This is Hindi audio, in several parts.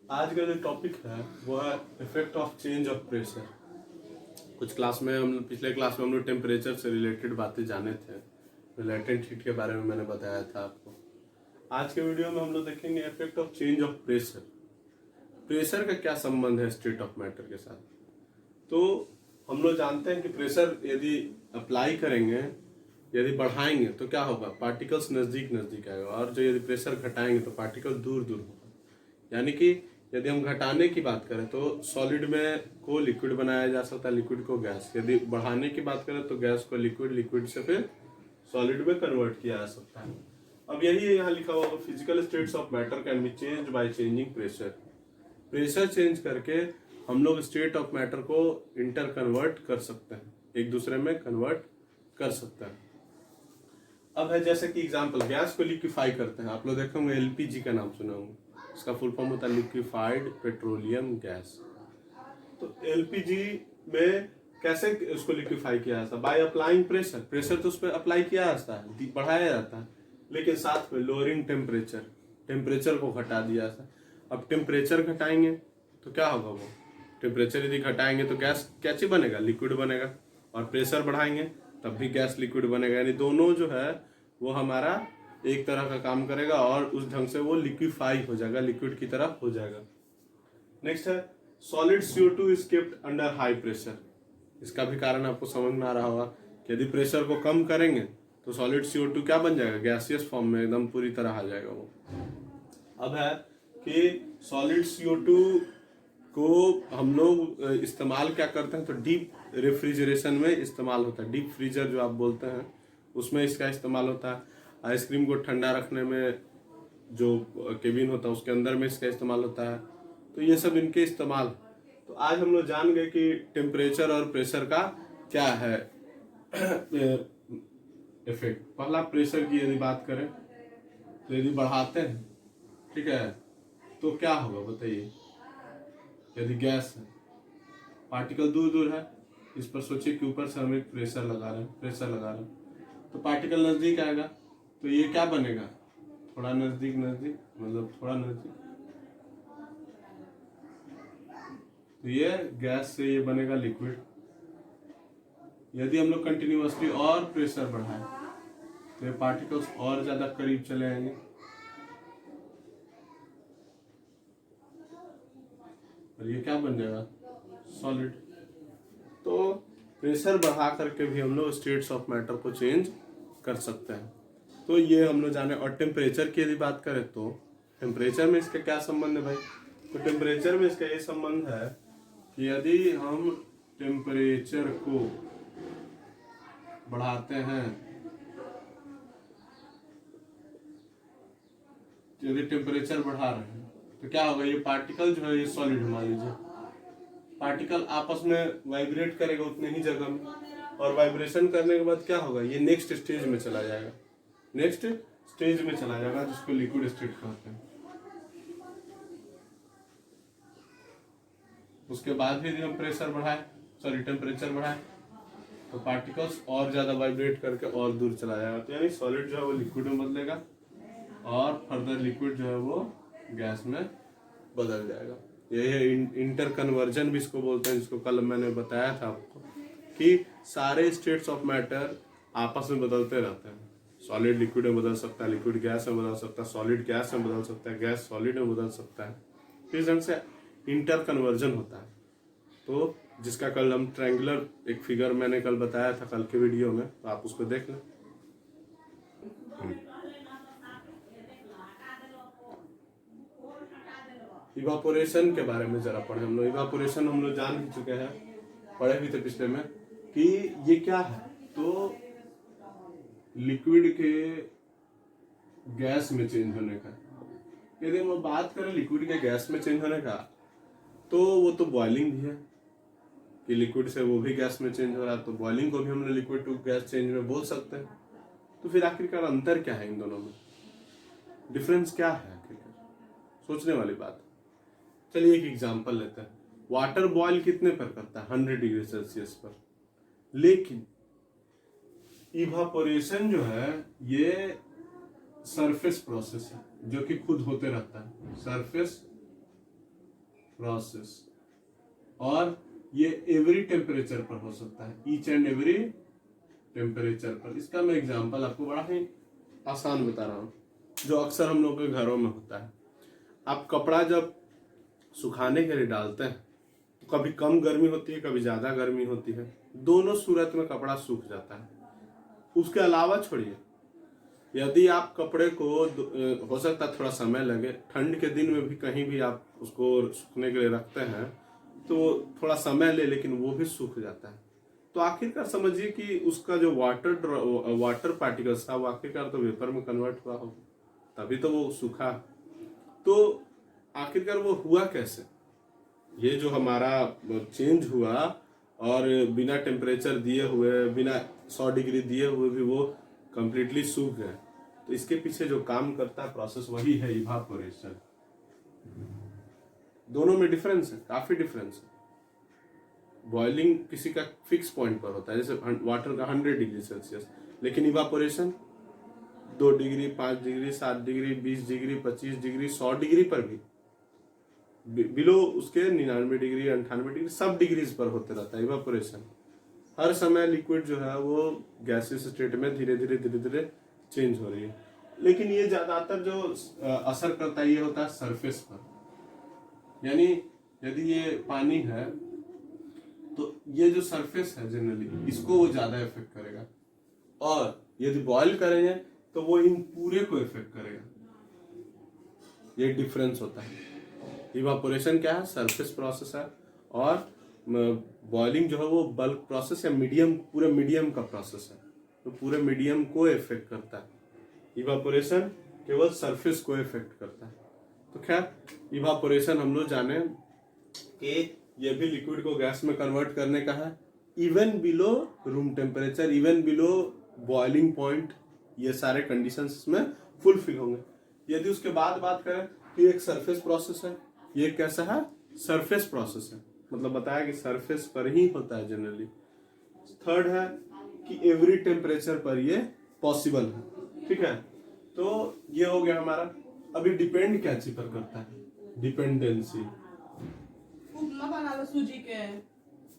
आज का जो टॉपिक है वो है effect of change of pressure. कुछ क्लास में हम पिछले क्लास में हम लोग टेम्परेचर से रिलेटेड बातें जाने थे। लैटेंट हीट के बारे में मैंने बताया था आपको। आज के वीडियो में हम लोग देखेंगे effect of change of pressure. Pressure का क्या संबंध है स्टेट ऑफ मैटर के साथ। तो हम लोग जानते हैं कि प्रेशर यदि अप्लाई करेंगे, यदि बढ़ाएंगे तो क्या होगा, पार्टिकल्स नजदीक नजदीक आएगा, और जो यदि प्रेशर घटाएंगे तो पार्टिकल दूर दूर होगा। यानी कि यदि हम घटाने की बात करें तो सॉलिड में को लिक्विड बनाया जा सकता है, लिक्विड को गैस। यदि बढ़ाने की बात करें तो गैस को लिक्विड, लिक्विड से फिर सॉलिड में कन्वर्ट किया जा सकता है। अब यही यहाँ लिखा हुआ, physical states of matter can be changed by changing pressure. Pressure change करके हम लोग स्टेट ऑफ मैटर को इंटर कन्वर्ट कर सकते हैं, एक दूसरे में कन्वर्ट कर सकते हैं। अब है जैसे कि एग्जांपल, गैस को लिक्विफाई करते हैं। आप लोग देखे होंगे एलपीजी का नाम सुना होंगे, इसका फुल फॉर्म होता है लिक्विफाइड पेट्रोलियम गैस। तो एलपीजी में कैसे उसको लिक्विफाई किया जाता है? By applying pressure. प्रेशर तो उस पर अप्लाई किया जाता है, बढ़ाया जाता है, लेकिन साथ में लोअरिंग टेम्परेचर, टेम्परेचर को घटा दिया जाता है। अब टेम्परेचर घटाएंगे तो क्या होगा, वो टेम्परेचर यदि घटाएंगे तो गैस क्या चीज बनेगा, लिक्विड बनेगा, और प्रेशर बढ़ाएंगे तब भी गैस लिक्विड बनेगा। यानी दोनों जो है वो हमारा एक तरह का काम करेगा और उस ढंग से वो लिक्विफाई हो जाएगा, लिक्विड की तरह हो जाएगा। नेक्स्ट है solid CO2 is kept under high pressure. इसका भी कारण आपको समझ में आ रहा होगा कि यदि प्रेशर को कम करेंगे तो सॉलिड CO2 क्या बन जाएगा, गैसियस फॉर्म में एकदम पूरी तरह आ जाएगा वो। अब है कि सॉलिड CO2 को हम लोग इस्तेमाल क्या करते हैं, तो डीप रेफ्रिजरेशन में इस्तेमाल होता है। डीप फ्रीजर जो आप बोलते हैं उसमें इसका इस्तेमाल होता है। आइसक्रीम को ठंडा रखने में जो केबिन होता है उसके अंदर में इसका इस्तेमाल होता है। तो ये सब इनके इस्तेमाल। तो आज हम लोग जान गए कि टेम्परेचर और प्रेशर का क्या है इफेक्ट। पहला, प्रेशर की यदि बात करें तो यदि बढ़ाते हैं, ठीक है, तो क्या होगा बताइए। यदि गैस है, पार्टिकल दूर दूर है, इस पर सोचिए कि ऊपर से हम एक प्रेशर लगा रहे हैं, प्रेशर लगा रहे हैं, तो पार्टिकल नजदीक आएगा, तो ये क्या बनेगा, थोड़ा नजदीक नजदीक, मतलब थोड़ा नजदीक, तो ये गैस से ये बनेगा लिक्विड। यदि हम लोग कंटिन्यूअसली और प्रेशर बढ़ाएं तो ये पार्टिकल्स और ज्यादा करीब चले आएंगे, और ये क्या बन जाएगा, सॉलिड। तो प्रेशर बढ़ा करके भी हम लोग स्टेट्स ऑफ मैटर को चेंज कर सकते हैं। तो ये हम लोग जाने। और टेम्परेचर की यदि बात करें तो टेम्परेचर में इसका क्या संबंध है भाई, तो टेम्परेचर में इसका ये संबंध है कि यदि हम टेम्परेचर को बढ़ाते हैं, यदि टेम्परेचर बढ़ा रहे हैं तो क्या होगा, ये पार्टिकल जो है ये सॉलिड, मान लीजिए पार्टिकल आपस में वाइब्रेट करेगा उतने ही जगह में, और वाइब्रेशन करने के बाद क्या होगा, ये नेक्स्ट स्टेज में चला जाएगा, नेक्स्ट स्टेज में चला जाएगा जिसको लिक्विड स्टेट कहते हैं। उसके बाद भी यदि हम प्रेशर बढ़ाए, सॉरी टेम्परेचर बढ़ाए, तो पार्टिकल्स और ज्यादा वाइब्रेट करके और दूर चला जाएगा। तो यानी सॉलिड जो है वो लिक्विड में बदलेगा और फर्दर लिक्विड जो है वो गैस में बदल जाएगा। यही इंटर कन्वर्जन भी इसको बोलते हैं, जिसको कल मैंने बताया था आपको कि सारे स्टेट्स ऑफ मैटर आपस में बदलते रहते हैं। सॉलिड लिक्विड में बदल सकता है, लिक्विड गैस में बदल सकता है, सॉलिड गैस में बदल सकता है, गैस सॉलिड में बदल सकता है। इस ढंग से इंटर कन्वर्जन होता है। तो जिसका कल हम ट्रायंगुलर एक फिगर मैंने कल बताया था कल के वीडियो में, तो आप उसको देख लें। इवापोरेशन के बारे में जरा पढ़े हम लोग। इवापोरेशन हम लोग जान भी चुके हैं, पढ़े भी थे पिछले में कि ये क्या है। तो लिक्विड के गैस में चेंज होने का, यदि हम बात करें लिक्विड के गैस में चेंज होने का, तो वो तो बॉइलिंग भी है कि लिक्विड से वो भी गैस में चेंज हो रहा है, तो बॉइलिंग को भी हम लोग लिक्विड टू गैस चेंज में बोल सकते हैं। तो फिर आखिरकार अंतर क्या है इन दोनों में, डिफरेंस क्या है आखिरकार, सोचने वाली बात। चलिए एक एग्जांपल लेते हैं। वाटर बॉयल कितने पर करता है, 100 डिग्री सेल्सियस पर, लेकिन इवापोरेशन जो है ये सरफेस प्रोसेस है जो कि खुद होते रहता है। सरफेस प्रोसेस, और ये एवरी टेम्परेचर पर हो सकता है, ईच एंड एवरी टेम्परेचर पर। इसका मैं एग्जांपल आपको बड़ा ही आसान बता रहा हूँ, जो अक्सर हम लोग के घरों में होता है। आप कपड़ा जब सुखाने के लिए डालते हैं तो कभी कम गर्मी होती है, कभी ज्यादा गर्मी होती है, दोनों सूरत में कपड़ा सूख जाता है। उसके अलावा छोड़िए, यदि आप कपड़े को हो सकता है थोड़ा समय लगे, ठंड के दिन में भी कहीं भी आप उसको सूखने के लिए रखते हैं तो थोड़ा समय ले, लेकिन वो भी सूख जाता है। तो आखिरकार समझिए कि उसका जो वाटर पार्टिकल्स था वो आखिरकार तो वेपर में कन्वर्ट हुआ हो, तभी तो वो सूखा। तो आखिरकार वो हुआ कैसे? ये जो हमारा चेंज हुआ और बिना टेम्परेचर दिए हुए, बिना 100 डिग्री दिए हुए भी वो कंप्लीटली सूख गए, तो इसके पीछे जो काम करता है प्रोसेस वही है इवापोरेशन। दोनों में डिफरेंस है, काफी डिफरेंस है। बॉइलिंग किसी का फिक्स पॉइंट पर होता है, जैसे वाटर का 100 डिग्री सेल्सियस, लेकिन evaporation 2 degree, 5 degree, 7 degree, 20 degree, 25 degree, 100 degree पर भी, बिलो उसके 99 डिग्री, 98 डिग्री, सब डिग्रीज पर होते रहता है इवापोरेशन। हर समय लिक्विड जो है वो गैसियस स्टेट में धीरे धीरे धीरे धीरे चेंज हो रही है। लेकिन ये ज्यादातर जो असर करता है ये होता है सरफेस पर। यानी यदि ये पानी है तो ये जो सरफेस है जनरली इसको वो ज्यादा इफेक्ट करेगा, और यदि बॉईल करेंगे तो वो इन पूरे को इफेक्ट करेगा। ये डिफरेंस होता है। इवापोरेशन क्या है? सरफेस प्रोसेस है, और बॉइलिंग जो है वो बल्क प्रोसेस या मीडियम, पूरे मीडियम का प्रोसेस है, तो पूरे मीडियम को इफेक्ट करता है। इवापोरेशन केवल सरफेस को इफेक्ट करता है। तो खैर इवापोरेशन हम लोग जाने कि ये भी लिक्विड को गैस में कन्वर्ट करने का है, even below room temperature, even below boiling point, ये सारे कंडीशंस इसमें फुलफिल होंगे। यदि उसके बाद बात करें तो एक सरफेस प्रोसेस है। ये कैसा है? सरफेस प्रोसेस है, मतलब बताया कि सरफेस पर ही होता है जनरली। थर्ड है कि एवरी टेम्परेचर पर ये पॉसिबल है, ठीक है। तो ये हो गया हमारा। अभी डिपेंड क्या चीज पर करता है? डिपेंडेंसी।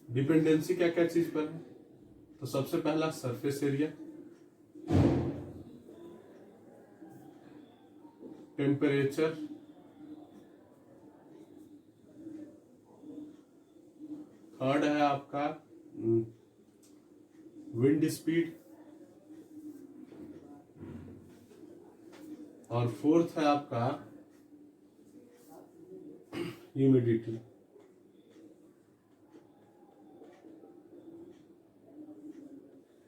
डिपेंडेंसी क्या क्या चीज पर है? तो सबसे पहला सरफेस एरिया, टेम्परेचर, थर्ड है आपका विंड स्पीड, और फोर्थ है आपका ह्यूमिडिटी।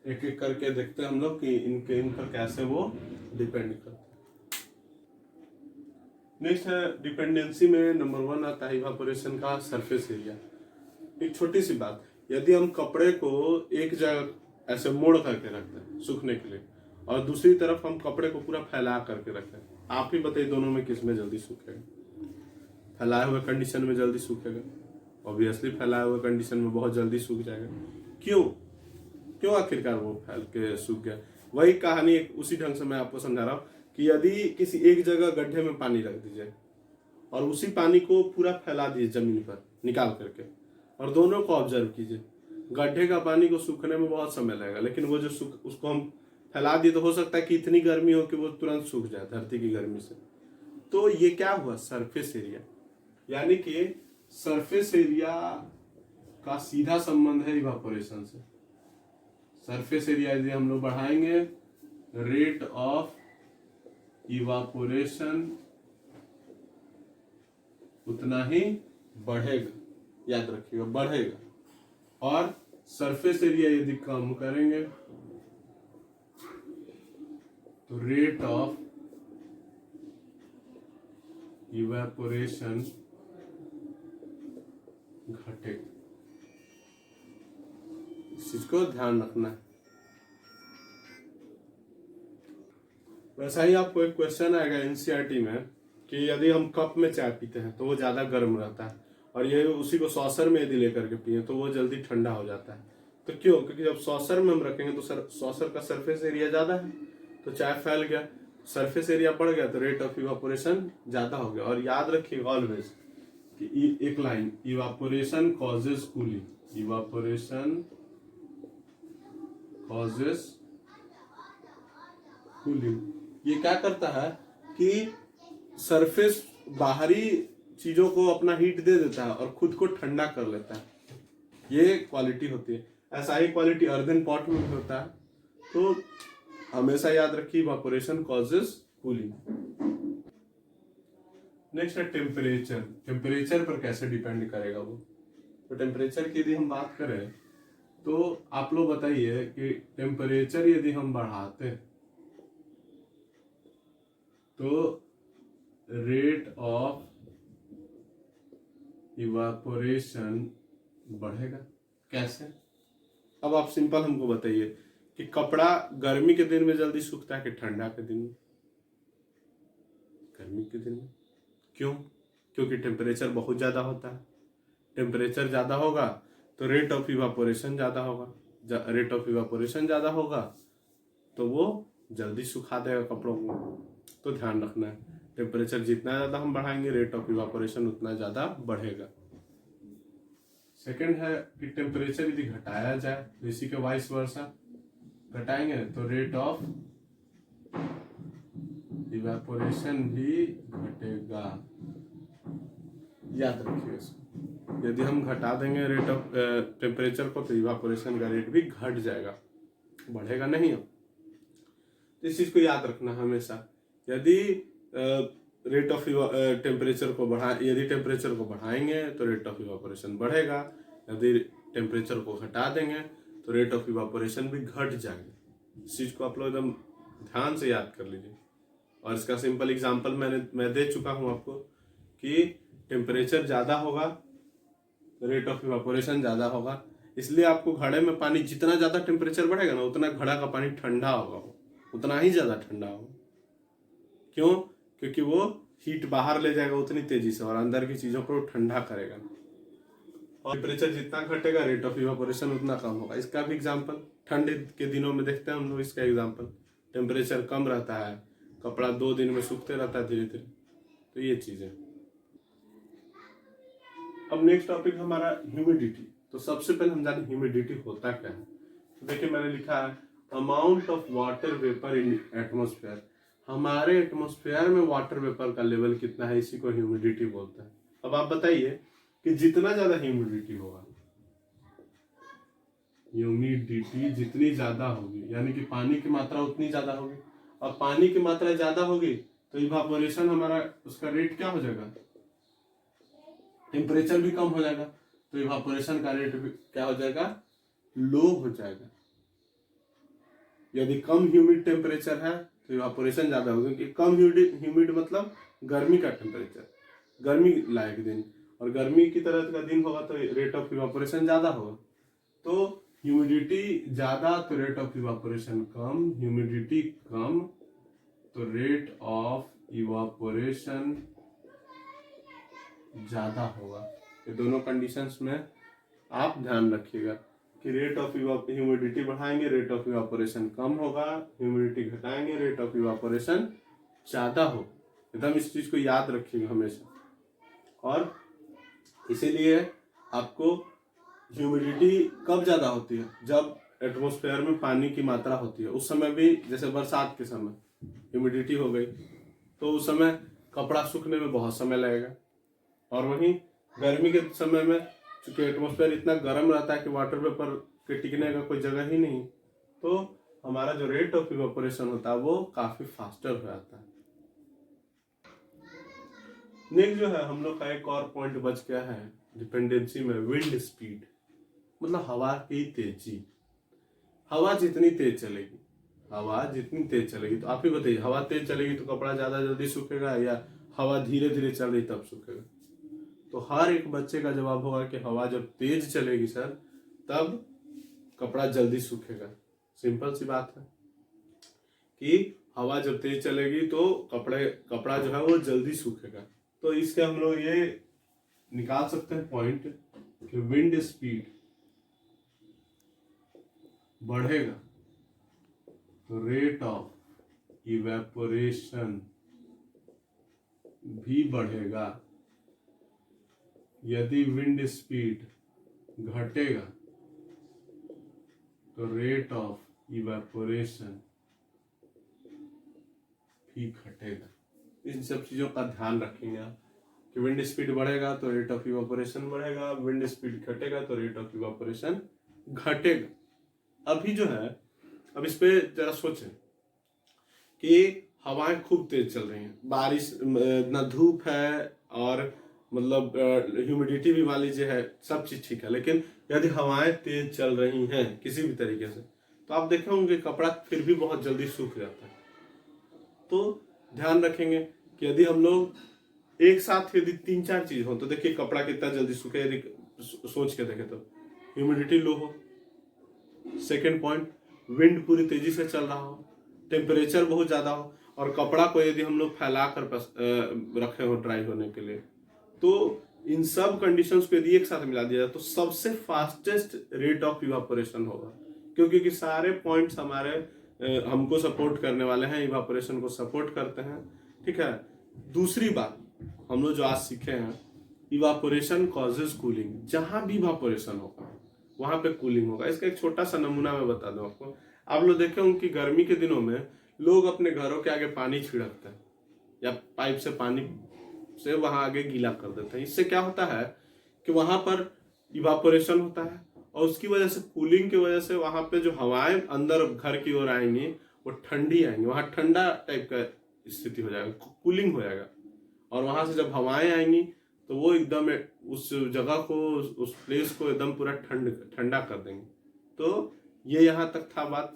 एक एक करके देखते हैं हम लोग कि इन पर कैसे वो डिपेंड करते हैं। नेक्स्ट है डिपेंडेंसी में नंबर 1 आता है इवापोरेशन का सरफेस एरिया। एक छोटी सी बात, यदि हम कपड़े को एक जगह ऐसे मोड़ करके रखते हैं सूखने के लिए, और दूसरी तरफ हम कपड़े को पूरा फैला करके रखते हैं, आप ही बताइए दोनों में किस में जल्दी सूखेगा? फैलाए हुए कंडीशन में जल्दी सूखेगा, ऑब्वियसली फैलाए हुए कंडीशन में बहुत जल्दी सूख जाएगा। क्यों क्यों आखिरकार वो फैल के सूख गया? वही कहानी उसी ढंग से मैं आपको समझा रहा हूँ कि यदि किसी एक जगह गड्ढे में पानी रख दीजिए और उसी पानी को पूरा फैला दीजिए जमीन पर निकाल करके, और दोनों को ऑब्जर्व कीजिए, गड्ढे का पानी को सूखने में बहुत समय लगेगा, लेकिन वो जो उसको हम फैला दिए तो हो सकता है कि इतनी गर्मी हो कि वो तुरंत सूख जाए धरती की गर्मी से। तो ये क्या हुआ? Surface area. यानी कि सरफेस एरिया का सीधा संबंध है इवापोरेशन से। सरफेस एरिया यदि हम लोग बढ़ाएंगे, रेट ऑफ इवापोरेशन उतना ही बढ़ेगा, याद रखिएगा, बढ़ेगा। और सरफेस एरिया यदि कम करेंगे तो रेट ऑफ इवेपोरेशन घटेगा। इस चीज को ध्यान रखना है। वैसा ही आपको एक क्वेश्चन आएगा एनसीईआरटी में कि यदि हम कप में चाय पीते हैं तो वो ज्यादा गर्म रहता है, और ये उसी को सॉसर में यदि लेकर के पिए तो वो जल्दी ठंडा हो जाता है। तो क्यों? क्योंकि जब सॉसर में हम रखेंगे तो सॉसर का सरफेस एरिया ज्यादा है, तो चाय फैल गया, सरफेस एरिया बढ़ गया, तो रेट ऑफ इवापोरेशन ज्यादा हो गया। और याद रखिए ऑलवेज कि एक line, evaporation causes cooling, evaporation causes cooling. ये क्या करता है कि सरफेस बाहरी चीजों को अपना हीट दे देता है और खुद को ठंडा कर लेता है, ये क्वालिटी होती है। ऐसा ही क्वालिटी अर्दन पॉट में भी होता है। तो हमेशा याद रखिए इवापोरेशन कॉजेज कूलिंग। नेक्स्ट है टेम्परेचर। टेम्परेचर पर कैसे डिपेंड करेगा वो। तो टेम्परेचर की यदि हम बात करें तो आप लोग बताइए कि टेम्परेचर यदि हम बढ़ाते हैं तो रेट ऑफ इवापोरेशन बढ़ेगा। कैसे? अब आप सिंपल हमको बताइए कि कपड़ा गर्मी के दिन में जल्दी सूखता है कि ठंडा के दिन में? गर्मी के दिन में। क्यों? क्योंकि टेम्परेचर बहुत ज्यादा होता है। टेम्परेचर ज्यादा होगा तो रेट ऑफ इवापोरेशन ज्यादा होगा। रेट ऑफ इवापोरेशन ज्यादा होगा तो वो जल्दी सुखा देगा कपड़ों को। तो ध्यान रखना है, टेम्परेचर जितना ज्यादा हम बढ़ाएंगे रेट ऑफ इवापोरेशन उतना ज्यादा बढ़ेगा। सेकंड है कि टेम्परेचर यदि घटाया जाए तो इसी के वाइस वर्सा, घटाएंगे तो रेट ऑफ इवेपोरेशन भी घटेगा। याद रखिए इसको, यदि हम घटा देंगे रेट ऑफ टेम्परेचर को तो इवेपोरेशन का रेट भी घट जाएगा, बढ़ेगा नहीं। तो इस चीज को याद रखना हमेशा। यदि रेट ऑफ टेम्परेचर को यदि टेम्परेचर को बढ़ाएंगे तो रेट ऑफ इवेपोरेशन बढ़ेगा, यदि टेम्परेचर को घटा देंगे तो रेट ऑफ इवेपोरेशन भी घट जाएगा। इस चीज को आप लोग एकदम ध्यान से याद कर लीजिए। और इसका सिंपल एग्जांपल मैं दे चुका हूं आपको कि टेम्परेचर ज्यादा होगा रेट ऑफ इवेपोरेशन ज्यादा होगा। इसलिए आपको घड़े में पानी, जितना ज्यादा टेम्परेचर बढ़ेगा ना उतना घड़ा का पानी ठंडा होगा, उतना ही ज्यादा ठंडा होगा। क्यों? क्योंकि वो हीट बाहर ले जाएगा उतनी तेजी से और अंदर की चीजों को ठंडा करेगा। और टेम्परेचर जितना घटेगा रेट ऑफ इवेपोरेशन उतना कम होगा। इसका भी एग्जांपल ठंड के दिनों में देखते हैं हम लोग। इसका एग्जांपल, टेम्परेचर कम रहता है, कपड़ा 2 दिन में सूखते रहता है धीरे धीरे। तो ये चीज है। अब नेक्स्ट टॉपिक हमारा ह्यूमिडिटी। तो सबसे पहले हम जाने ह्यूमिडिटी होता क्या है। तो देखिए मैंने लिखा है amount of water vapour in atmosphere. हमारे एटमोस्फेयर में वाटर वेपर का लेवल कितना है, इसी को ह्यूमिडिटी बोलते हैं। अब आप बताइए कि जितना ज्यादा ह्यूमिडिटी होगा, ह्यूमिडिटी जितनी ज्यादा होगी यानी कि पानी की मात्रा उतनी ज्यादा होगी। अब पानी की मात्रा ज्यादा होगी तो इवापोरेशन हमारा उसका रेट क्या हो जाएगा, टेम्परेचर भी कम हो जाएगा तो इवापोरेशन का रेट भी क्या हो जाएगा, लो हो जाएगा। यदि कम ह्यूमिड टेम्परेचर है तो इवापोरेशन ज्यादा होगा, क्योंकि कम ह्यूमिड मतलब गर्मी का टेम्परेचर, गर्मी लायक दिन, और गर्मी की तरह का दिन होगा तो रेट ऑफ इवापोरेशन ज्यादा होगा। तो ह्यूमिडिटी ज्यादा तो रेट ऑफ इवापोरेशन कम, ह्यूमिडिटी कम तो रेट ऑफ इवापोरेशन ज्यादा होगा। ये दोनों कंडीशंस में आप ध्यान रखिएगा कि रेट ऑफ ह्यूमिडिटी बढ़ाएंगे रेट ऑफ इवापोरेशन कम होगा, ह्यूमिडिटी घटाएंगे रेट ऑफ इवापोरेशन ज्यादा हो। एकदम इस चीज को याद रखिएगा हमेशा। और इसीलिए आपको ह्यूमिडिटी कब ज्यादा होती है, जब एटमॉस्फेयर में पानी की मात्रा होती है। उस समय भी जैसे बरसात के समय ह्यूमिडिटी हो गई तो उस समय कपड़ा सूखने में बहुत समय लगेगा। और वहीं गर्मी के समय में चूंकि एटमॉस्फेयर इतना गर्म रहता है कि वाटर वेपर के टिकने का कोई जगह ही नहीं, तो हमारा जो रेट ऑफ इवेपोरेशन होता है वो काफी फास्टर हो जाता है। नेक्स्ट जो है हम लोग का एक और पॉइंट बच गया है डिपेंडेंसी में, विंड स्पीड, मतलब हवा की तेजी। हवा जितनी तेज चलेगी, हवा जितनी तेज चलेगी, तो आप ही बताइए हवा तेज चलेगी तो कपड़ा ज्यादा जल्दी सूखेगा या हवा धीरे धीरे चल रही तब सूखेगा? तो हर एक बच्चे का जवाब होगा कि हवा जब तेज चलेगी सर तब कपड़ा जल्दी सूखेगा। सिंपल सी बात है कि हवा जब तेज चलेगी तो कपड़ा जो है वो जल्दी सूखेगा। तो इसके हम लोग ये निकाल सकते हैं पॉइंट कि विंड स्पीड बढ़ेगा तो रेट ऑफ इवेपोरेशन भी बढ़ेगा। यदि विंड स्पीड घटेगा तो रेट ऑफ इवेपोरेशन भी घटेगा। इन सब चीजों का ध्यान रखेंगे आप कि विंड स्पीड बढ़ेगा तो रेट ऑफ इवेपोरेशन बढ़ेगा, विंड स्पीड घटेगा तो रेट ऑफ इवेपोरेशन घटेगा। अभी जो है, अब इस पे जरा सोचें कि हवाएं खूब तेज चल रही हैं, बारिश ना, धूप है और मतलब ह्यूमिडिटी भी मान लीजिए है, सब चीज ठीक है, लेकिन यदि हवाएं तेज चल रही हैं किसी भी तरीके से तो आप देखे होंगे कपड़ा फिर भी बहुत जल्दी सूख जाता है। तो ध्यान रखेंगे कि यदि हम लोग एक साथ यदि 3-4 चीज हो तो देखिए कपड़ा कितना जल्दी सूखे। यदि सोच के देखें तो ह्यूमिडिटी लो हो, सेकेंड पॉइंट विंड पूरी तेजी से चल रहा हो, टेम्परेचर बहुत ज्यादा हो, और कपड़ा को यदि हम लोग फैला कर रखे हो ड्राई होने के लिए, तो इन सब कंडीशंस को यदि एक साथ मिला दिया जाए तो सबसे फास्टेस्ट रेट ऑफ इवापोरेशन होगा, क्योंकि सारे पॉइंट्स हमारे हमको सपोर्ट करने वाले हैं, इवापोरेशन को सपोर्ट करते हैं। ठीक है। दूसरी बात हम लोग जो आज सीखे हैं, इवापोरेशन कॉजेज कूलिंग। जहां भी इवापोरेशन होगा वहां पे कूलिंग होगा। इसका एक छोटा सा नमूना मैं बता दूं आपको। आप लोग देखे होंगे कि गर्मी के दिनों में लोग अपने घरों के आगे पानी छिड़कते हैं या पाइप से पानी से वहां आगे गीला कर देते हैं। इससे क्या होता है कि वहां पर इवापोरेशन होता है और उसकी वजह से, कूलिंग की वजह से, वहां पे जो हवाएं अंदर घर की ओर आएंगी वो ठंडी आएंगी, वहां ठंडा टाइप का स्थिति हो जाएगा, कूलिंग हो जाएगा। और वहां से जब हवाएं आएंगी तो वो एकदम उस जगह को, उस प्लेस को एकदम पूरा ठंडा कर देंगे। तो ये यहाँ तक था बात।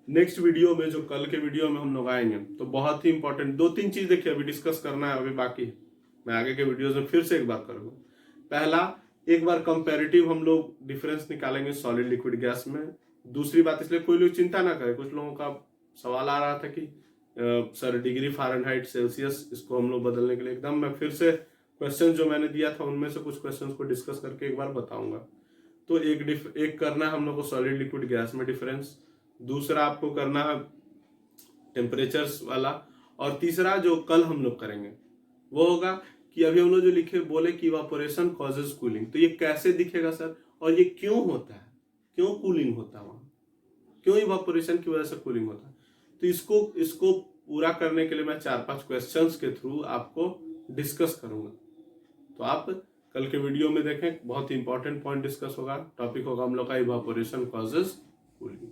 नेक्स्ट वीडियो में, जो कल के वीडियो में हम लोग आएंगे, तो बहुत ही इंपॉर्टेंट 2-3 चीज देखिए अभी डिस्कस करना है, अभी बाकी है। मैं आगे के वीडियोस में फिर से एक बार करूंगा। पहला, एक बार कंपैरेटिव हम लोग डिफरेंस निकालेंगे सॉलिड लिक्विड गैस में। दूसरी बात, इसलिए कोई लोग चिंता ना करे, कुछ लोगों का सवाल आ रहा था कि सर डिग्री फ़ारेनहाइट सेल्सियस इसको हम लोग बदलने के लिए, एकदम मैं फिर से क्वेश्चन जो मैंने दिया था उनमें से कुछ क्वेश्चन को डिस्कस करके एक बार बताऊंगा। तो एक करना है हम लोग को सॉलिड लिक्विड गैस में डिफरेंस, दूसरा आपको करना है टेम्परेचर्स वाला, और तीसरा जो कल हम लोग करेंगे वो होगा कि अभी हम लोग जो लिखे बोले कि इवापोरेशन कॉजेज कूलिंग, तो ये कैसे दिखेगा सर, और ये क्यों होता है, क्यों कूलिंग होता है वहां, क्यों इवापोरेशन की वजह से कूलिंग होता है। तो इसको पूरा करने के लिए मैं 4-5 क्वेश्चंस के थ्रू आपको डिस्कस करूंगा। तो आप कल के वीडियो में देखें, बहुत ही इंपॉर्टेंट पॉइंट डिस्कस होगा। टॉपिक होगा हम लोग का इवापोरेशन कॉजेज कूलिंग।